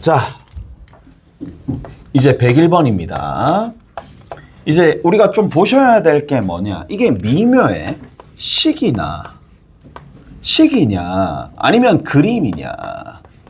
자, 이제 101번입니다. 이제 우리가 좀 보셔야 될 게 뭐냐. 이게 미묘해. 식이냐 아니면 그림이냐.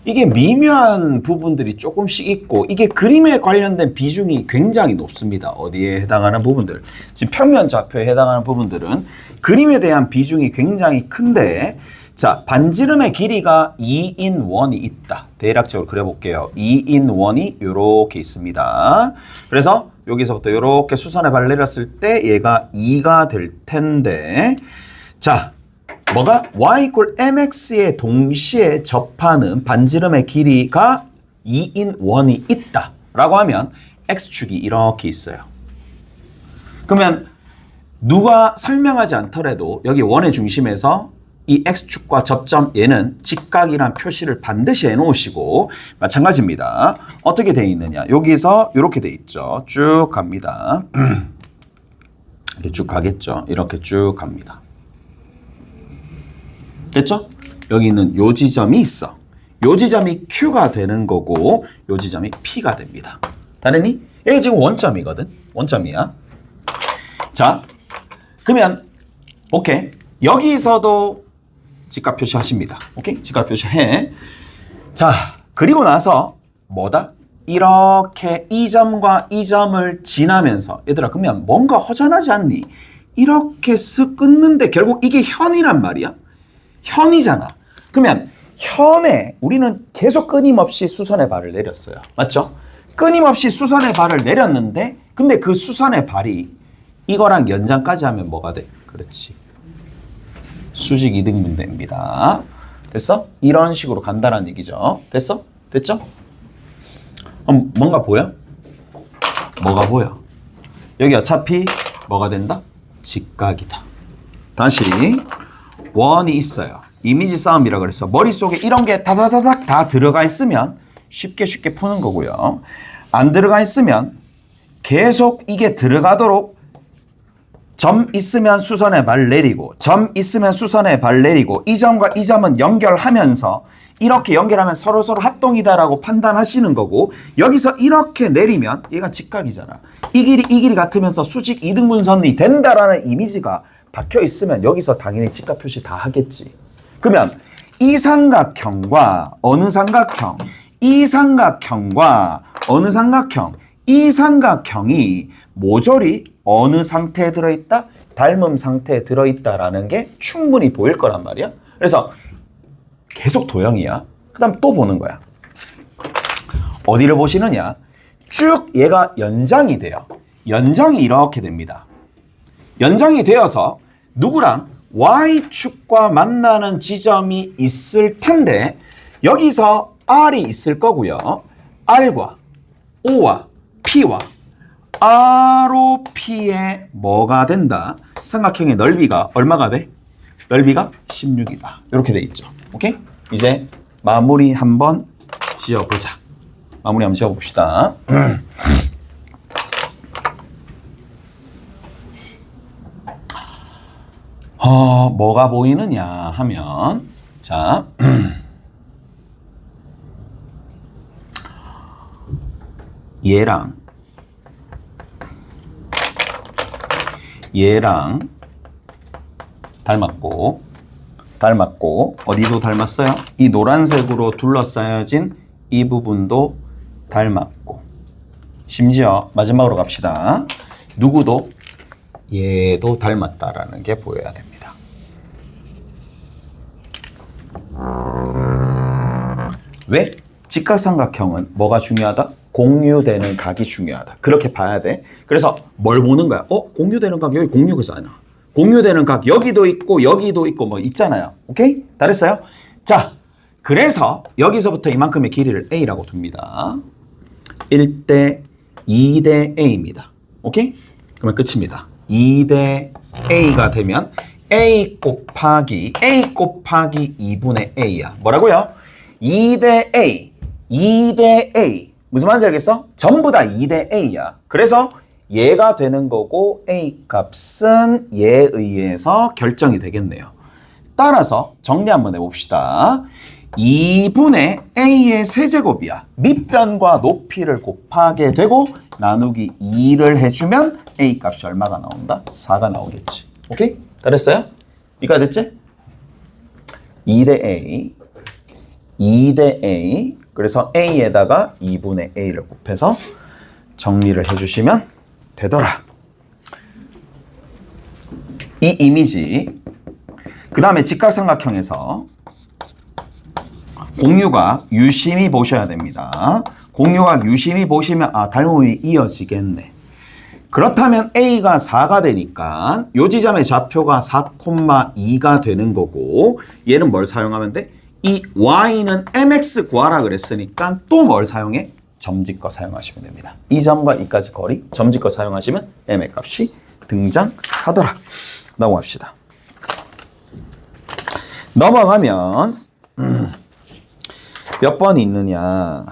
이게 미묘한 부분들이 조금씩 있고 이게 그림에 관련된 비중이 굉장히 높습니다. 어디에 해당하는 부분들. 지금 평면 좌표에 해당하는 부분들은 그림에 대한 비중이 굉장히 큰데 자, 반지름의 길이가 2인 1이 있다. 대략적으로 그려볼게요. 2인 1이 이렇게 있습니다. 그래서 여기서부터 이렇게 수선의 발을 내렸을 때 얘가 2가 될 텐데 자, 뭐가? y = mx에 동시에 접하는 반지름의 길이가 2인 1이 있다 라고 하면 x축이 이렇게 있어요. 그러면 누가 설명하지 않더라도 여기 원의 중심에서 이 x축과 접점 얘는 직각이란 표시를 반드시 해놓으시고 마찬가지입니다. 어떻게 되어 있느냐. 여기서 이렇게 되어 있죠. 쭉 갑니다. 이렇게 쭉 가겠죠. 이렇게 쭉 갑니다. 됐죠? 여기 있는 요 지점이 있어. 요 지점이 Q가 되는 거고 요 지점이 P가 됩니다. 다르니? 여기 지금 원점이거든. 원점이야. 자, 그러면 오케이. 여기서도 직각 표시하십니다. 오케이? 직각 표시해. 자, 그리고 나서 뭐다? 이렇게 이 점과 이 점을 지나면서 얘들아 그러면 뭔가 허전하지 않니? 이렇게 쓱 끊는데 결국 이게 현이란 말이야. 현이잖아. 그러면 현에 우리는 계속 끊임없이 수선의 발을 내렸어요. 맞죠? 끊임없이 수선의 발을 내렸는데 근데 그 수선의 발이 이거랑 연장까지 하면 뭐가 돼? 그렇지. 수직 이등분 됩니다. 됐어? 이런 식으로 간다는 얘기죠. 됐어? 됐죠? 뭔가 보여? 뭐가 보여? 여기 어차피 뭐가 된다? 직각이다. 다시 원이 있어요. 이미지 싸움이라 그래서 머릿속에 이런 게 다다다닥 다 들어가 있으면 쉽게 푸는 거고요. 안 들어가 있으면 계속 이게 들어가도록 점 있으면 수선의 발 내리고 점 있으면 수선의 발 내리고 이 점과 이 점은 연결하면서 이렇게 연결하면 서로서로 합동이다라고 판단하시는 거고 여기서 이렇게 내리면 얘가 직각이잖아. 이 길이 같으면서 수직 이등분선이 된다라는 이미지가 박혀 있으면 여기서 당연히 직각 표시 다 하겠지. 그러면 이 삼각형과 어느 삼각형, 이 삼각형과 어느 삼각형, 이 삼각형이 모조리 어느 상태에 들어있다? 닮음 상태에 들어있다라는 게 충분히 보일 거란 말이야. 그래서 계속 도형이야. 그 다음 또 보는 거야. 어디를 보시느냐? 쭉 얘가 연장이 돼요. 연장이 이렇게 됩니다. 연장이 되어서 누구랑 Y축과 만나는 지점이 있을 텐데 여기서 R이 있을 거고요. R과 O와 P와 ROP의 뭐가 된다? 삼각형의 넓이가 얼마가 돼? 넓이가 16이다. 이렇게 돼 있죠. 오케이? 이제 마무리 한번 지어보자. 마무리 한번 지어봅시다. 뭐가 보이느냐 하면 자 얘랑 닮았고 어디도 닮았어요? 이 노란색으로 둘러싸여진 이 부분도 닮았고 심지어 마지막으로 갑시다. 누구도 얘도 닮았다라는 게 보여야 됩니다. 왜? 직각삼각형은 뭐가 중요하다? 공유되는 각이 중요하다. 그렇게 봐야 돼. 그래서 뭘 보는 거야? 공유되는 각 여기 공유잖아. 공유되는 각 여기도 있고 뭐 있잖아요. 오케이? 다 됐어요? 자, 그래서 여기서부터 이만큼의 길이를 A라고 둡니다. 1대 2대 A입니다. 오케이? 그러면 끝입니다. 2대 A가 되면 A 곱하기 2분의 A야. 뭐라고요? 2대 A. 무슨 말인지 알겠어? 전부 다 2대 A야. 그래서 얘가 되는 거고 A 값은 얘에 의해서 결정이 되겠네요. 따라서 정리 한번 해봅시다. 2분의 a의 세제곱이야. 밑변과 높이를 곱하게 되고 나누기 2를 해주면 a 값이 얼마가 나온다? 4가 나오겠지. 오케이? 다 됐어요? 이가 됐지? 2대 a, 2대 a. 그래서 a에다가 2분의 a를 곱해서 정리를 해주시면 되더라. 이 이미지. 그 다음에 직각삼각형에서 공유각 유심히 보셔야 됩니다. 공유각 유심히 보시면 닮음이 이어지겠네. 그렇다면 A가 4가 되니까 요 지점의 좌표가 4,2가 되는 거고 얘는 뭘 사용하면 돼? 이 Y는 MX 구하라 그랬으니까 또 뭘 사용해? 점집거 사용하시면 됩니다. 이 점과 이까지 거리 점집거 사용하시면 M의 값이 등장하더라. 넘어갑시다. 넘어가면 몇 번이 있느냐?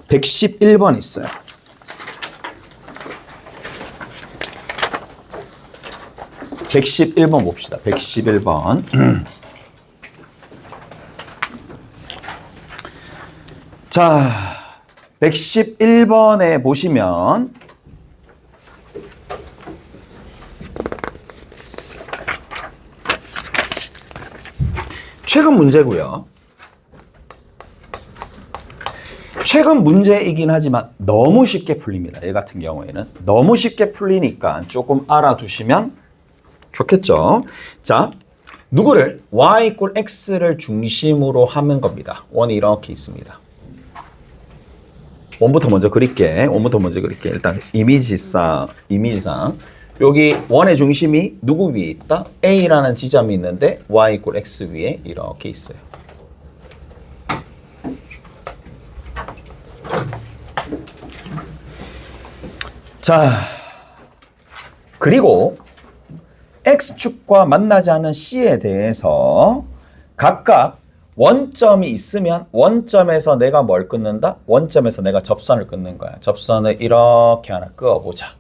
111번 있어요. (111번) 봅시다. 111번. 자, 111번에 보시면 최근 문제고요. 최근 문제이긴 하지만 너무 쉽게 풀립니다. 얘 같은 경우에는 너무 쉽게 풀리니까 조금 알아두시면 좋겠죠. 자, 누구를 y = x를 중심으로 하는 겁니다. 원이 이렇게 있습니다. 원부터 먼저 그릴게. 일단 이미지상 여기 원의 중심이 누구 위에 있다? A라는 지점이 있는데 y = x 위에 이렇게 있어요. 자, 그리고 X축과 만나지 않은 C에 대해서 각각 원점이 있으면 원점에서 내가 뭘 끊는다? 원점에서 내가 접선을 끊는 거야. 접선을 이렇게 하나 그어보자.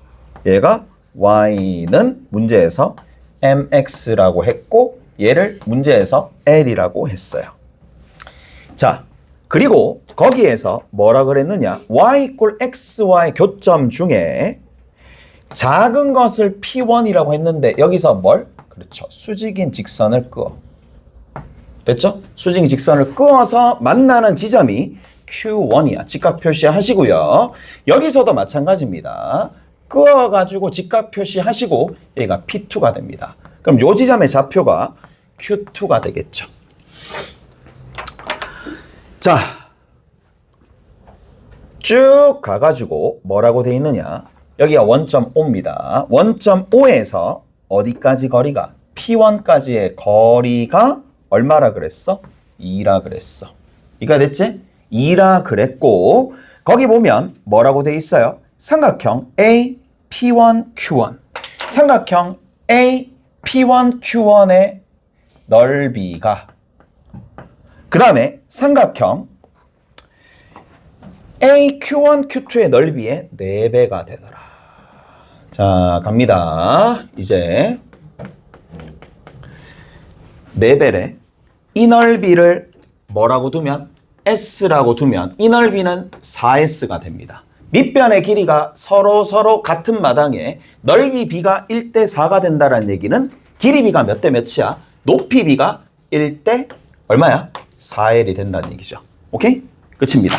얘가 Y는 문제에서 MX라고 했고 얘를 문제에서 L이라고 했어요. 자, 그리고 거기에서 뭐라 그랬느냐? Y = XY 교점 중에 작은 것을 P1이라고 했는데 여기서 뭘? 그렇죠. 수직인 직선을 그어. 됐죠? 수직인 직선을 그어서 만나는 지점이 Q1이야. 직각 표시하시고요. 여기서도 마찬가지입니다. 그어가지고 직각 표시하시고 얘가 P2가 됩니다. 그럼 요 지점의 좌표가 Q2가 되겠죠. 자, 쭉 가가지고 뭐라고 돼 있느냐? 여기가 원점 O입니다. 원점 O에서 어디까지 거리가? P1까지의 거리가 얼마라 그랬어? 2라 그랬어. 이가 됐지? 2라 그랬고 거기 보면 뭐라고 돼 있어요? 삼각형 A, P1, Q1. 삼각형 A, P1, Q1의 넓이가 그 다음에 삼각형 A, Q1, Q2의 넓이의 4배가 되더라. 자, 갑니다. 이제 4배래. 이 넓이를 뭐라고 두면? S라고 두면 이 넓이는 4S가 됩니다. 밑변의 길이가 서로 같은 마당에 넓이 B가 1대 4가 된다는 얘기는 길이 B가 몇 대 몇이야? 높이 B가 1대 얼마야? 4L이 된다는 얘기죠. 오케이? 끝입니다.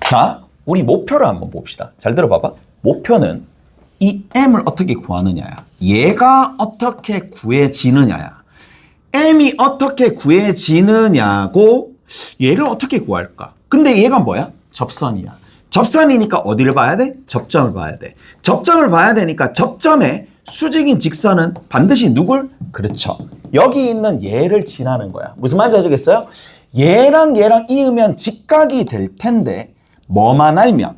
자, 우리 목표를 한번 봅시다. 잘 들어봐봐. 목표는 이 M을 어떻게 구하느냐야. 얘가 어떻게 구해지느냐야. M이 어떻게 구해지느냐고 얘를 어떻게 구할까? 근데 얘가 뭐야? 접선이야. 접선이니까 어디를 봐야 돼? 접점을 봐야 돼. 접점을 봐야 되니까 접점에 수직인 직선은 반드시 누굴? 그렇죠. 여기 있는 얘를 지나는 거야. 무슨 말인지 아시겠어요? 얘랑 이으면 직각이 될 텐데 뭐만 알면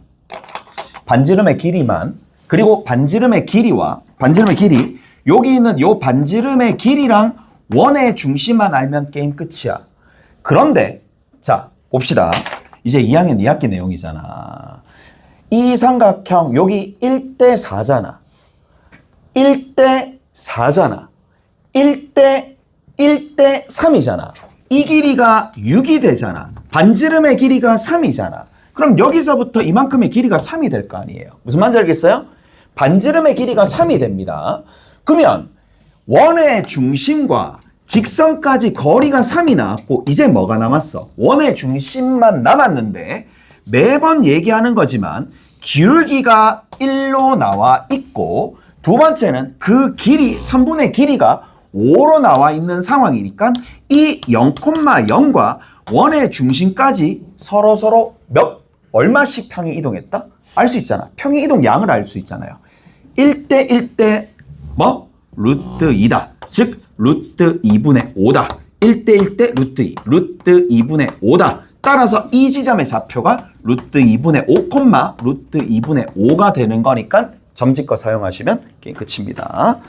반지름의 길이만 그리고 반지름의 길이 여기 있는 요 반지름의 길이랑 원의 중심만 알면 게임 끝이야. 그런데 자 봅시다. 이제 2학년 2학기 내용이잖아. 이 삼각형 여기 1대 4잖아. 1대 4잖아. 1대 3이잖아. 이 길이가 6이 되잖아. 반지름의 길이가 3이잖아. 그럼 여기서부터 이만큼의 길이가 3이 될 거 아니에요. 무슨 말인지 알겠어요? 반지름의 길이가 3이 됩니다. 그러면 원의 중심과 직선까지 거리가 3이 나왔고 이제 뭐가 남았어? 원의 중심만 남았는데 매번 얘기하는 거지만 기울기가 1로 나와 있고 두 번째는 그 길이 3분의 길이가 5로 나와 있는 상황이니까 이 0,0과 원의 중심까지 서로 얼마씩 평행 이동했다? 알 수 있잖아. 평행 이동 양을 알 수 있잖아요. 1대 1대 루트 2다. 즉 루트 2분의 5다. 1대 1대 루트 2. 루트 2분의 5다. 따라서 이 지점의 좌표가 루트 2분의 5, 루트 2분의 5가 되는 거니까 점집거 사용하시면 게임 끝입니다.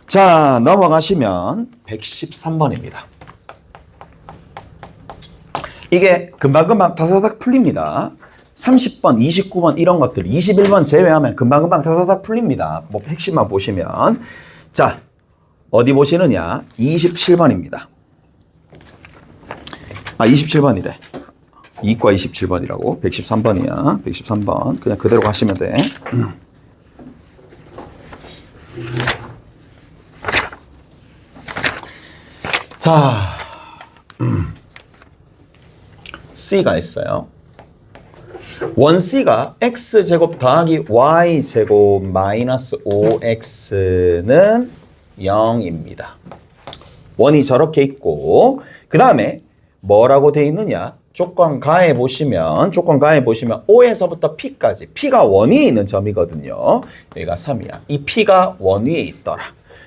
자, 넘어가시면 113번입니다. 이게 금방금방 다다닥 풀립니다. 30번, 29번 이런 것들 21번 제외하면 금방금방 다다닥 풀립니다. 뭐 핵심만 보시면. 자, 어디 보시느냐? 27번입니다. 27번이래. 이과 27번이라고. 113번이야. 113번. 그냥 그대로 가시면 돼. 자, C가 있어요. 원 C가 X제곱 더하기 Y제곱 마이너스 5X는 0입니다. 원이 저렇게 있고, 그 다음에 뭐라고 돼 있느냐? 조건 가에 보시면 5에서부터 P까지. P가 원 위에 있는 점이거든요. 여기가 3이야. 이 P가 원 위에 있더라.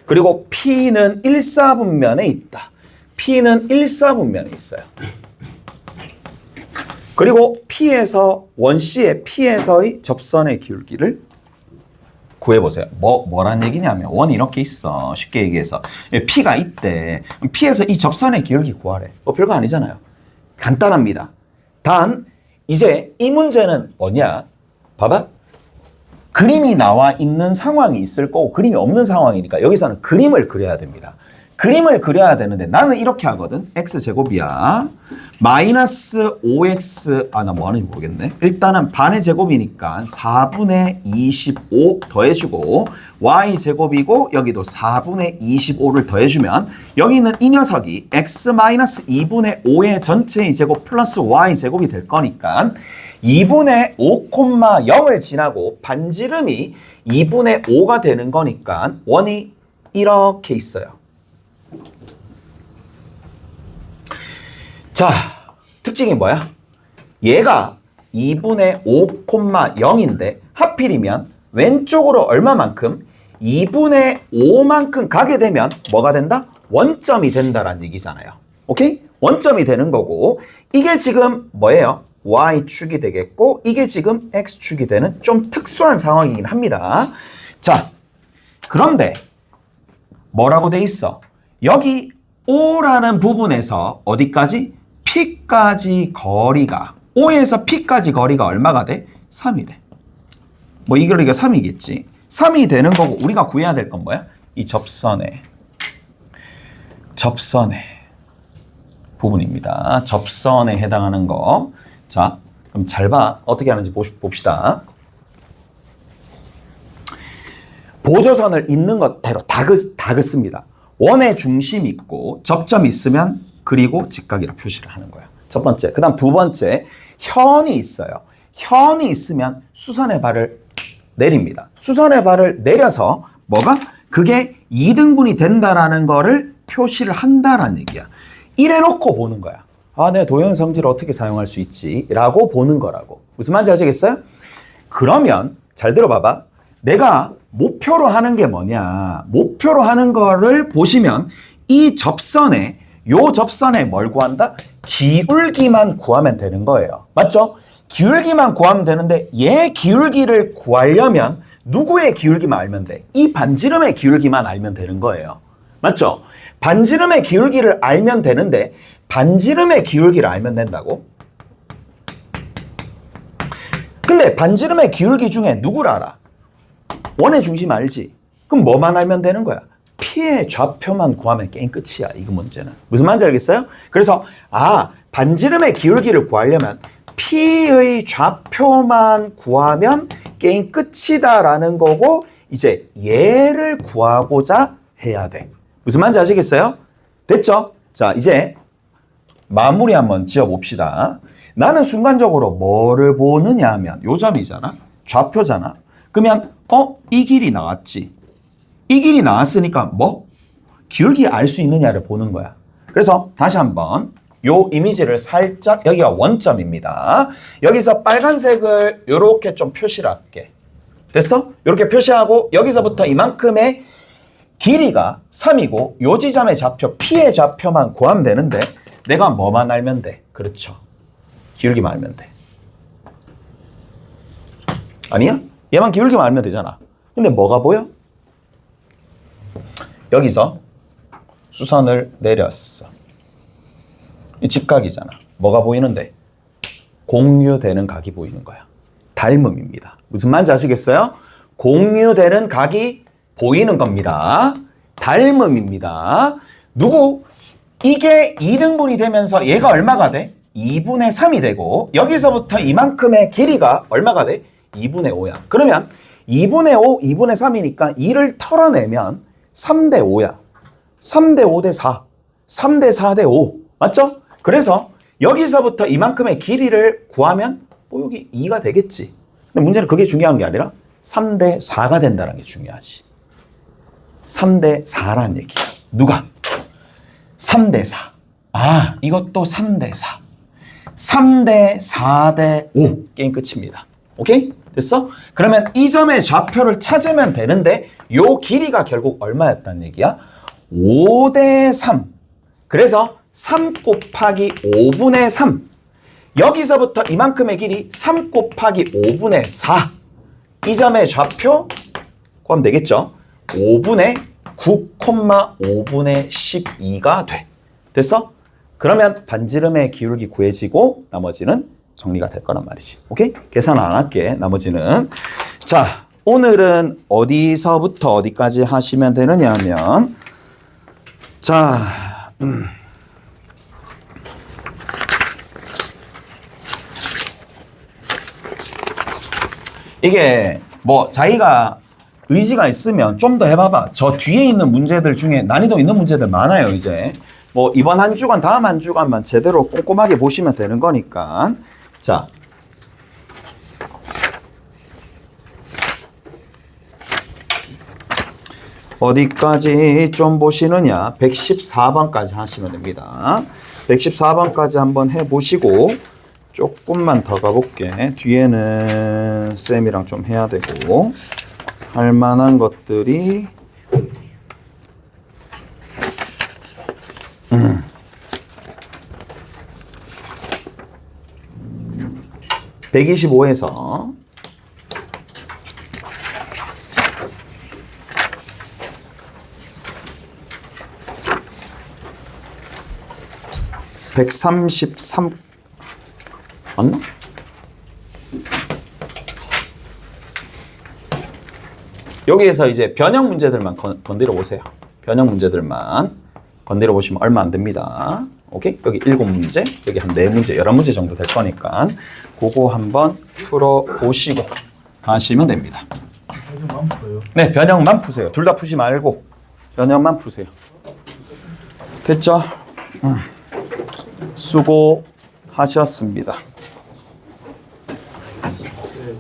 그리고 P는 1사분면에 있다. P는 1사분면에 있어요. 그리고 P에서 원 C의 P에서의 접선의 기울기를 구해보세요. 뭐란 얘기냐면 원이 이렇게 있어. 쉽게 얘기해서 P가 있대. P에서 이 접선의 기울기 구하래. 별거 아니잖아요. 간단합니다. 단 이제 이 문제는 뭐냐? 봐봐. 그림이 나와 있는 상황이 있을 거고 그림이 없는 상황이니까 여기서는 그림을 그려야 됩니다. 그림을 그려야 되는데 나는 이렇게 하거든. X제곱이야. 마이너스 5X 나 뭐 하는지 모르겠네. 일단은 반의 제곱이니까 4분의 25 더해주고 Y제곱이고 여기도 4분의 25를 더해주면 여기 있는 이 녀석이 X 마이너스 2분의 5의 전체의 제곱 플러스 Y제곱이 될 거니까 2분의 5,0을 지나고 반지름이 2분의 5가 되는 거니까 원이 이렇게 있어요. 자, 특징이 뭐야? 얘가 2분의 5,0인데 하필이면 왼쪽으로 얼마만큼? 2분의 5만큼 가게 되면 뭐가 된다? 원점이 된다라는 얘기잖아요. 오케이? 원점이 되는 거고 이게 지금 뭐예요? Y축이 되겠고 이게 지금 X축이 되는 좀 특수한 상황이긴 합니다. 자, 그런데 뭐라고 돼 있어? 여기 O라는 부분에서 어디까지? P까지 거리가 O에서 P까지 거리가 얼마가 돼? 3이래. 뭐 이 거리가 3이겠지. 3이 되는 거고 우리가 구해야 될 건 뭐야? 이 접선의 부분입니다. 접선에 해당하는 거. 자, 그럼 잘 봐. 어떻게 하는지 봅시다. 보조선을 있는 것대로 다 긋습니다. 원의 중심이 있고 접점이 있으면 그리고 직각이라 표시를 하는 거야. 첫 번째. 그 다음 두 번째. 현이 있어요. 현이 있으면 수선의 발을 내립니다. 수선의 발을 내려서 뭐가? 그게 2등분이 된다라는 거를 표시를 한다라는 얘기야. 이래 놓고 보는 거야. 내 도형 성질을 어떻게 사용할 수 있지? 라고 보는 거라고. 무슨 말인지 아시겠어요? 그러면 잘 들어봐봐. 내가 목표로 하는 게 뭐냐? 목표로 하는 거를 보시면 이 접선에 요 접선에 뭘 구한다? 기울기만 구하면 되는 거예요. 맞죠? 기울기만 구하면 되는데 얘 기울기를 구하려면 누구의 기울기만 알면 돼? 이 반지름의 기울기만 알면 되는 거예요. 맞죠? 반지름의 기울기를 알면 되는데 반지름의 기울기를 알면 된다고? 근데 반지름의 기울기 중에 누구를 알아? 원의 중심 알지? 그럼 뭐만 알면 되는 거야? P의 좌표만 구하면 게임 끝이야. 이거 문제는. 무슨 말인지 알겠어요? 그래서 반지름의 기울기를 구하려면 P의 좌표만 구하면 게임 끝이다라는 거고 이제 얘를 구하고자 해야 돼. 무슨 말인지 아시겠어요? 됐죠? 자, 이제 마무리 한번 지어봅시다. 나는 순간적으로 뭐를 보느냐 하면 요 점이잖아. 좌표잖아. 그러면 이 길이 나왔지. 이 길이 나왔으니까 뭐? 기울기 알 수 있느냐를 보는 거야. 그래서 다시 한번 요 이미지를 살짝, 여기가 원점입니다. 여기서 빨간색을 요렇게 좀 표시를 할게. 됐어? 이렇게 표시하고 여기서부터 이만큼의 길이가 3이고 요 지점의 좌표 P의 좌표만 구하면 되는데 내가 뭐만 알면 돼? 그렇죠. 기울기만 알면 돼. 아니야? 얘만 기울기만 알면 되잖아. 근데 뭐가 보여? 여기서 수선을 내렸어. 이 직각이잖아. 뭐가 보이는데? 공유되는 각이 보이는 거야. 닮음입니다. 무슨 말인지 아시겠어요? 공유되는 각이 보이는 겁니다. 닮음입니다. 누구? 이게 2등분이 되면서 얘가 얼마가 돼? 2분의 3이 되고 여기서부터 이만큼의 길이가 얼마가 돼? 2분의 5야. 그러면 2분의 5, 2분의 3이니까 2를 털어내면 3대 5야. 3대 5 대 4. 3대 4 대 5. 맞죠? 그래서 여기서부터 이만큼의 길이를 구하면 여기 2가 되겠지. 근데 문제는 그게 중요한 게 아니라 3대 4가 된다는 게 중요하지. 3대 4라는 얘기야. 누가? 3대 4. 이것도 3대 4. 3대 4대 5. 게임 끝입니다. 오케이? 됐어? 그러면 이 점의 좌표를 찾으면 되는데 요 길이가 결국 얼마였다는 얘기야? 5대 3. 그래서 3 곱하기 5분의 3. 여기서부터 이만큼의 길이 3 곱하기 5분의 4. 이 점의 좌표 구하면 되겠죠? 5분의 9,5분의 12가 돼. 됐어? 그러면 반지름의 기울기 구해지고 나머지는 정리가 될 거란 말이지. 오케이? 계산 안 할게. 나머지는. 자, 오늘은 어디서부터 어디까지 하시면 되느냐 하면 자, 이게 뭐 자기가 의지가 있으면 좀 더 해봐봐. 저 뒤에 있는 문제들 중에 난이도 있는 문제들 많아요. 이제 뭐 이번 한 주간 다음 한 주간만 제대로 꼼꼼하게 보시면 되는 거니까. 자, 어디까지 좀 보시느냐? 114번까지 하시면 됩니다. 114번까지 한번 해보시고 조금만 더 가볼게. 뒤에는 쌤이랑 좀 해야 되고 할 만한 것들이 125에서 133 맞나? 여기에서 이제 변형 문제들만 건드려 보세요. 변형 문제들만 건드려 보시면 얼마 안 됩니다. 오케이? 여기 7문제, 여기 한 4문제, 11문제 정도 될 거니까 그거 한번 풀어 보시고 가시면 됩니다. 변형만 풀어요? 네, 변형만 푸세요. 둘 다 푸지 말고 변형만 푸세요. 됐죠? 수고하셨습니다.